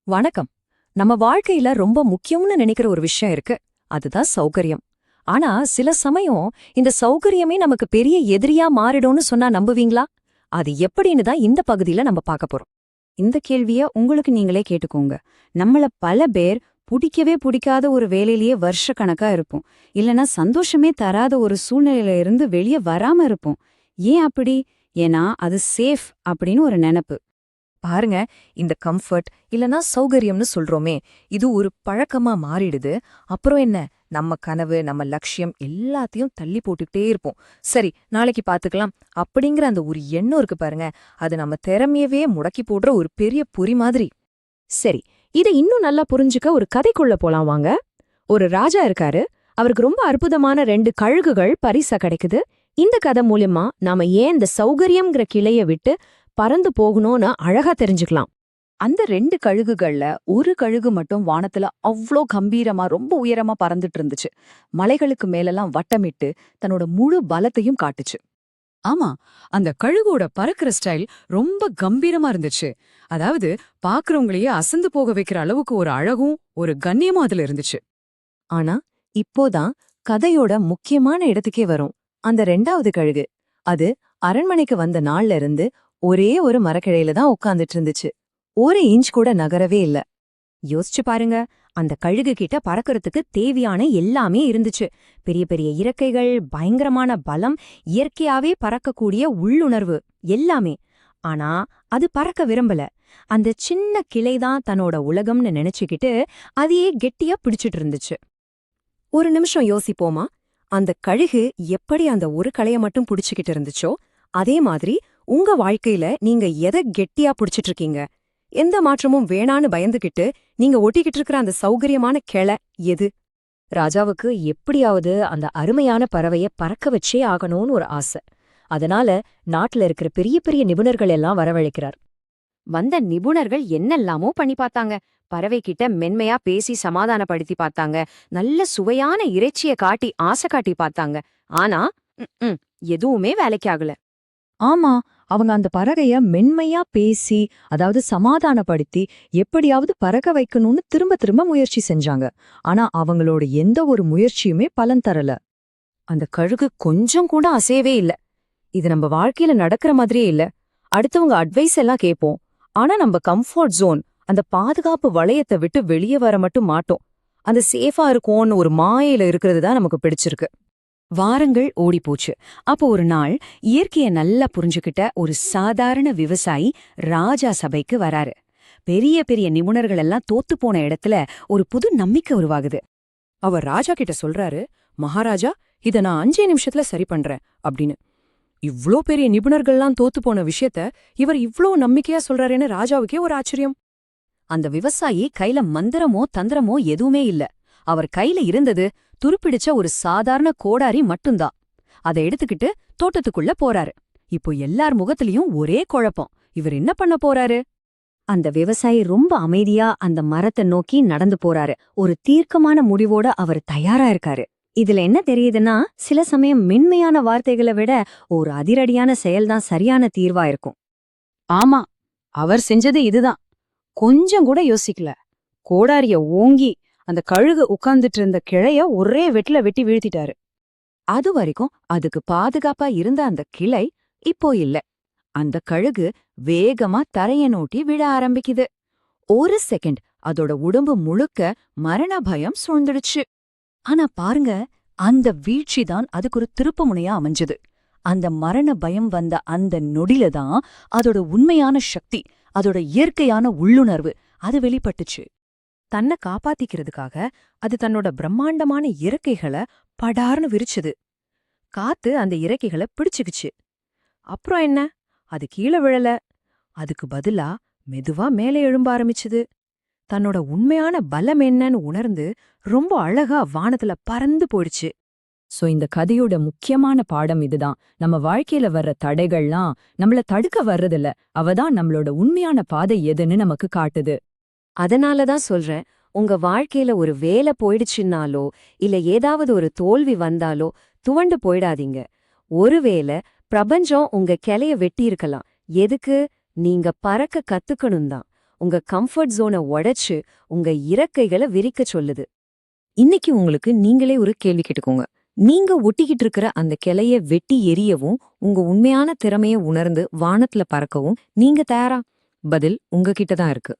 வணக்கம். நம்ம வாழ்க்கையில ரொம்ப முக்கியம்னு நினைக்கிற ஒரு விஷயம் இருக்கு. அதுதான் சௌகரியம். ஆனா சில சமயம் இந்த சௌகரியமே நமக்கு பெரிய எதிரியா மாறிடும்னு சொன்னா நம்புவீங்களா? அது எப்படின்னு தான் இந்த பகுதியில நம்ம பார்க்க போறோம். இந்த கேள்விய உங்களுக்கு நீங்களே கேட்டுக்கோங்க. நம்மள பல பேர் புடிக்கவே புடிக்காத ஒரு வேலையிலேயே வருஷக்கணக்கா இருப்போம். இல்லனா சந்தோஷமே தராத ஒரு சூழ்நிலையில இருந்து வெளிய வராம இருப்போம். ஏன் அப்படி? ஏன்னா அது சேஃப் அப்படின்னு ஒரு நெனப்பு. பாருங்க, இந்த கம்ஃபர்ட் இல்லனா சௌகரியம்னு சொல்றோமே, இது ஒரு பழக்கமா மாறிடுது. அப்புறம் என்ன, நம்ம கனவு நம்ம லட்சியம் எல்லாத்தையும் தள்ளி போட்டுக்கிட்டே இருப்போம். சரி, நாளைக்கு பாத்துக்கலாம் அப்படிங்கிற அந்த ஒரு எண்ணம் இருக்கு பாருங்க, அது நம்ம திறமையவே முடக்கி போடுற ஒரு பெரிய பொறி மாதிரி. சரி, இதை இன்னும் நல்லா புரிஞ்சுக்க ஒரு கதைக்குள்ள போலாம் வாங்க. ஒரு ராஜா இருக்காரு. அவருக்கு ரொம்ப அற்புதமான 2 கழுகுகள் பரிசா கிடைக்குது. இந்த கதை மூலியமா நாம ஏன் இந்த சௌகரியம்ங்கிற கிளைய விட்டு பறந்து போகணும்னு அழகா தெரிஞ்சுக்கலாம். அந்த 2 கழுகுகள்ல ஒரு கழுகு மட்டும் வானத்துல அவ்ளோ கம்பீரமா ரொம்ப உயரமா பறந்துட்டு இருந்துச்சு. மலைகளுக்கு மேலெல்லாம் வட்டமிட்டு தன்னோட முழு பலத்தையும் காட்டுச்சு. ஆமா, அந்த கழுகோட பறக்கிற ஸ்டைல் ரொம்ப கம்பீரமா இருந்துச்சு. அதாவது பாக்குறவங்களையே அசந்து போக வைக்கிற அளவுக்கு ஒரு அழகும் ஒரு கண்ணியமும் அதுல இருந்துச்சு. ஆனா இப்போதான் கதையோட முக்கியமான இடத்துக்கே வரும். அந்த 2வது கழுகு, அது அரண்மனைக்கு வந்த நாள்ல இருந்து ஒரே ஒரு மரக்கிளையில தான் உட்கார்ந்துட்டு இருந்துச்சு. ஒரு இன்ச் கூட நகரவே இல்ல. யோசிச்சு பாருங்க, அந்த கழுகு கிட்ட பறக்கறதுக்கு தேவையான எல்லாமே இருந்துச்சு. பெரிய பெரிய இறக்கைகள், பயங்கரமான பலம், இயற்கையாவே பறக்கக்கூடிய உள்ளுணர்வு எல்லாமே. ஆனா அது பறக்க விரும்பல. அந்த சின்ன கிளைதான் தன்னோட உலகம்னு நினைச்சுக்கிட்டு அதையே கெட்டியா பிடிச்சிட்டு இருந்துச்சு. ஒரு நிமிஷம் யோசிப்போமா? அந்த கழுகு எப்படி அந்த ஒரு களைய மட்டும் புடிச்சுக்கிட்டு இருந்துச்சோ, அதே மாதிரி உங்க வாழ்க்கையில நீங்க எதை கெட்டியா புடிச்சிட்டு இருக்கீங்க? எந்த மாற்றமும் வேணான்னு பயந்துகிட்டு நீங்க ஒட்டிக்கிட்டு இருக்கிற அந்த சௌகரியமான கிளை எது? ராஜாவுக்கு எப்படியாவது அந்த அருமையான பறவைய பறக்க வச்சே ஆகணும்னு ஒரு ஆசை. அதனால நாட்டுல இருக்கிற பெரிய பெரிய நிபுணர்கள் எல்லாம் வரவழைக்கிறார். வந்த நிபுணர்கள் என்னெல்லாமோ பண்ணி பார்த்தாங்க. பறவை கிட்ட மென்மையா பேசி சமாதானப்படுத்தி பார்த்தாங்க. நல்ல சுவையான இறைச்சிய காட்டி ஆசை காட்டி பார்த்தாங்க. ஆனா ம்ம், எதுவுமே வேலைக்கு ஆகல. ஆமா, அவங்க அந்த பறவைய மென்மையா பேசி, அதாவது சமாதானப்படுத்தி, எப்படியாவது பறக்க வைக்கணும்னு திரும்ப திரும்ப முயற்சி செஞ்சாங்க. ஆனா அவங்களோட எந்த ஒரு முயற்சியுமே பலன் தரல. அந்த கழுகு கொஞ்சம் கூட அசையவே இல்ல. இது நம்ம வாழ்க்கையில நடக்கிற மாதிரியே இல்ல. அடுத்தவங்க அட்வைஸ் எல்லாம் கேட்போம். ஆனா நம்ம கம்ஃபர்ட் ஜோன், அந்த பாதுகாப்பு வளையத்தை விட்டு வெளியே வர மட்டும் மாட்டோம். அந்த சேஃபா இருக்கும்னு ஒரு மாயையில இருக்கிறது தான் நமக்கு பிடிச்சிருக்கு. வாரங்கள் ஓடிப்போச்சு. அப்போ ஒரு நாள் இயற்கைய நல்லா புரிஞ்சுக்கிட்ட ஒரு சாதாரண விவசாயி ராஜா சபைக்கு வராரு. பெரிய பெரிய நிபுணர்கள் எல்லாம் தோத்து போன இடத்துல ஒரு புது நம்பிக்கை உருவாகுது. அவர் ராஜா கிட்ட சொல்றாரு, மகாராஜா, இத நான் 5 நிமிஷத்துல சரி பண்றேன் அப்படின்னு. இவ்ளோ பெரிய நிபுணர்கள்லாம் தோத்து போன விஷயத்த இவர் இவ்ளோ நம்பிக்கையா சொல்றாருன்னு ராஜாவுக்கே ஒரு ஆச்சரியம். அந்த விவசாயி கையில மந்திரமோ தந்திரமோ எதுவுமே இல்ல. அவர் கையில இருந்தது துருப்பிடிச்ச ஒரு சாதாரண கோடாரி மட்டும்தான். அதை எடுத்துக்கிட்டு தோட்டத்துக்குள்ள போறாரு. இப்போ எல்லார் முகத்திலயும் ஒரே குழப்பம். இவர் என்ன பண்ண போறாரு? அந்த விவசாயி ரொம்ப அமைதியா அந்த மரத்தை நோக்கி நடந்து போறாரு. ஒரு தீர்க்கமான முடிவோட அவர் தயாரா இருக்காரு. இதுல என்ன தெரியுதுன்னா, சில சமயம் மென்மையான வார்த்தைகளை விட ஒரு அதிரடியான செயல்தான் சரியான தீர்வா இருக்கும். ஆமா, அவர் செஞ்சது இதுதான். கொஞ்சம் கூட யோசிக்கல. கோடாரிய ஓங்கி அந்த கழுகு உட்கார்ந்துட்டு இருந்த கிளைய ஒரே வெட்டுல வெட்டி வீழ்த்திட்டாரு. அது வரைக்கும் அதுக்கு பாதுகாப்பா இருந்த அந்த கிளை இப்போ இல்ல. அந்த கழுகு வேகமா தரைய நோட்டி விழ ஆரம்பிக்குது. ஒரு செகண்ட் அதோட உடம்பு முழுக்க மரண பயம் சூழ்ந்துடுச்சு. ஆனா பாருங்க, அந்த வீழ்ச்சிதான் அதுக்கு ஒரு திருப்புமுனையா அமைஞ்சது. அந்த மரண பயம் வந்த அந்த நொடில தான் அதோட உண்மையான சக்தி, அதோட இயற்கையான உள்ளுணர்வு அது வெளிப்பட்டுச்சு. தன்னை காப்பாத்திக்கிறதுக்காக அது தன்னோட பிரம்மாண்டமான இறக்கைகளை படார்னு விரிச்சுது. காத்து அந்த இறக்கைகளை பிடிச்சுக்குச்சு. அப்புறம் என்ன? அது கீழே விழல. அதுக்கு பதிலா மெதுவா மேலே எழும்ப ஆரம்பிச்சுது. தன்னோட உண்மையான பலம் என்னன்னு உணர்ந்து ரொம்ப அழகா வானத்துல பறந்து போயிடுச்சு. சோ இந்த கதையோட முக்கியமான பாடம் இதுதான். நம்ம வாழ்க்கையில வர்ற தடைகள்லாம் நம்மள தடுக்க வர்றதில்ல, அவதான் நம்மளோட உண்மையான பாதை எதுன்னு நமக்கு காட்டுது. அதனாலதான் சொல்றேன், உங்க வாழ்க்கையில ஒரு வேலை போயிடுச்சுன்னாலோ இல்ல ஏதாவது ஒரு தோல்வி வந்தாலோ துவண்டு போயிடாதீங்க. ஒருவேளை பிரபஞ்சம் உங்க கிளைய வெட்டி இருக்கலாம். எதுக்கு? நீங்க பறக்க கத்துக்கணும் தான். உங்க கம்ஃபர்ட் ஜோனை உடைச்சு உங்க இறக்கைகளை விரிக்க சொல்லுது. இன்னைக்கு உங்களுக்கு நீங்களே ஒரு கேள்வி கேட்டுக்கோங்க. நீங்க ஒட்டிக்கிட்டு இருக்கிற அந்த கிளைய வெட்டி எரியவும் உங்க உண்மையான திறமைய உணர்ந்து வானத்துல பறக்கவும் நீங்க தயாரா? பதில் உங்ககிட்ட தான் இருக்கு.